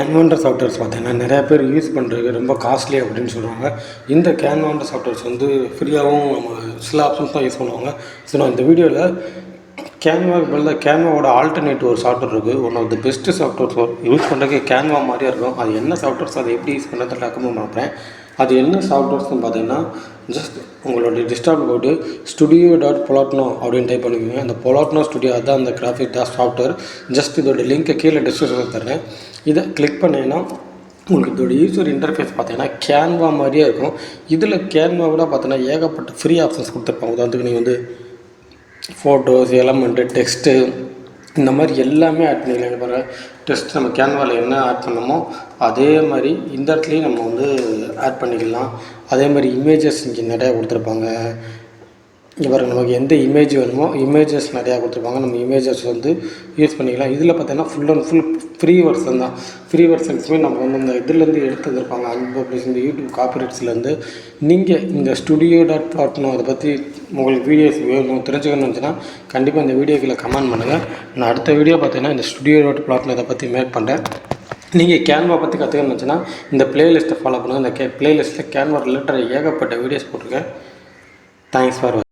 கேன்வான்ற softwares பார்த்தீங்கன்னா நிறையா பேர் யூஸ் பண்ணுறது ரொம்ப காஸ்ட்லி அப்படின்னு சொல்லுவாங்க. இந்த கேன்வான்ற சாஃப்ட்வேர்ஸ் வந்து ஃப்ரீயாகவும் நம்ம சில ஆப்ஷன்ஸ் தான் யூஸ் பண்ணுவாங்க. ஸோ நான் இந்த வீடியோவில் கேன்வாக்கு பதிலாக கேன்வாவோட ஆல்டர்னேட்டிவ் ஒரு சாஃப்ட்வேர் இருக்குது. One of the best softwares use பண்ணுறதுக்கு கேன்வா மாதிரியே இருக்கும். அது என்ன சாஃப்ட்வேர்ஸ், அதை எப்படி யூஸ் பண்ணுறது ரெக்கமெண்ட் பண்ணுறேன். அது என்ன சாஃப்ட்வேர்ஸ்னு பார்த்தீங்கன்னா, ஜஸ்ட் உங்களோட டெஸ்க்டாப் போய்ட்டு studio.polatno அப்படின்னு டைப் பண்ணிக்கோங்க. அந்த பொலாட்னோ ஸ்டுடியோ அதுதான் அந்த கிராஃபிக் சாஃப்ட்வேர். ஜஸ்ட் இதோட லிங்க்கை கீழே டிஸ்கிரிப்ஷனில் தரேன். இதை கிளிக் பண்ணிங்கன்னா உங்களுக்கு இதோட யூசர் இன்டர்ஃபேஸ் பார்த்தீங்கன்னா கேன்வா மாதிரியே இருக்கும். இதில் கேன்வா விட பார்த்தீங்கன்னா ஏகப்பட்ட ஃப்ரீ ஆப்ஷன்ஸ் கொடுத்துருப்பாங்க. உதாரணத்துக்கு நீங்கள் வந்து ஃபோட்டோஸ், எலமெண்ட்டு, டெக்ஸ்ட்டு இந்த மாதிரி எல்லாமே ஆட் பண்ணிக்கலாம். இங்கே பாருங்கள், டெக்ஸ்ட் நம்ம கேன்வாவில் என்ன ஆட் பண்ணமோ அதே மாதிரி இந்த இடத்துலையும் நம்ம வந்து ஆட் பண்ணிக்கலாம். அதே மாதிரி இமேஜஸ் இங்கே நிறையா கொடுத்துருப்பாங்க. இங்கே பாருங்கள், நமக்கு எந்த இமேஜ் வேணுமோ இமேஜஸ் நிறையா கொடுத்துருப்பாங்க. நம்ம இமேஜஸ் வந்து யூஸ் பண்ணிக்கலாம். இதில் பார்த்தீங்கன்னா full and full free version தான். ஃப்ரீ வெர்ஷன்ஸுமே நம்ம வந்து இந்த இதுலேருந்து எடுத்து வந்திருப்பாங்க. அன்பப்ளிஷ் இந்த யூடியூப் காப்பிரைட்ஸ்லேருந்து. நீங்கள் இந்த studio.polatno அதை பற்றி உங்களுக்கு வீடியோஸ் வேணும் தெரிஞ்சுக்கணும்னு இருந்துச்சுன்னா கண்டிப்பாக இந்த வீடியோக்குள்ளே கமெண்ட் பண்ணுங்கள். நான் அடுத்த வீடியோ பார்த்தீங்கன்னா இந்த studio.polatno இதை பற்றி மேக் பண்ணுறேன். நீங்கள் கேன்வா பற்றி கற்றுக்கணும்னு இருந்துச்சுன்னா இந்த ப்ளேலிஸ்ட்டை ஃபாலோ பண்ணுங்கள். இந்த ப்ளேலிஸ்ட்டில் கேன்வா ரிலேட்டட் ஏகப்பட்ட வீடியோஸ் போட்டிருக்கேன். Thanks for